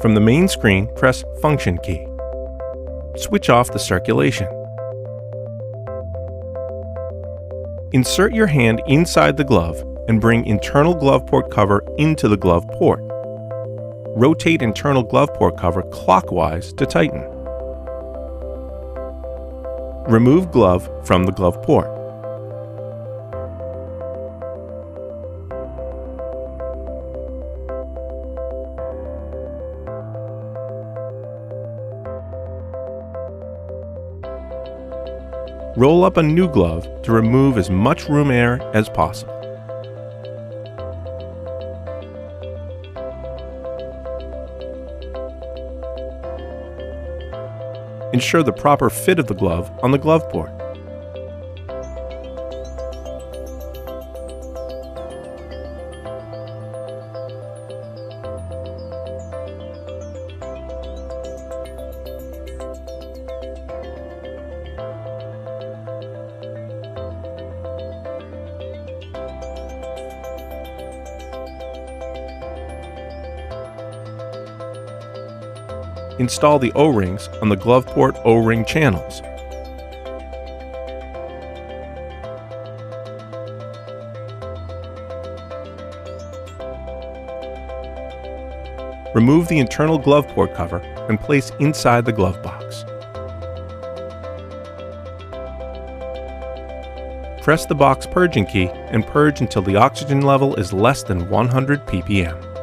From the main screen, press Function key. Switch off the circulation. Insert your hand inside the glove and bring internal glove port cover into the glove port. Rotate internal glove port cover clockwise to tighten. Remove glove from the glove port. Roll up a new glove to remove as much room air as possible. Ensure the proper fit of the glove on the glove port. Install the O-rings on the glove port O-ring channels. Remove the internal glove port cover and place inside the glove box. Press the box purging key and purge until the oxygen level is less than 100 ppm.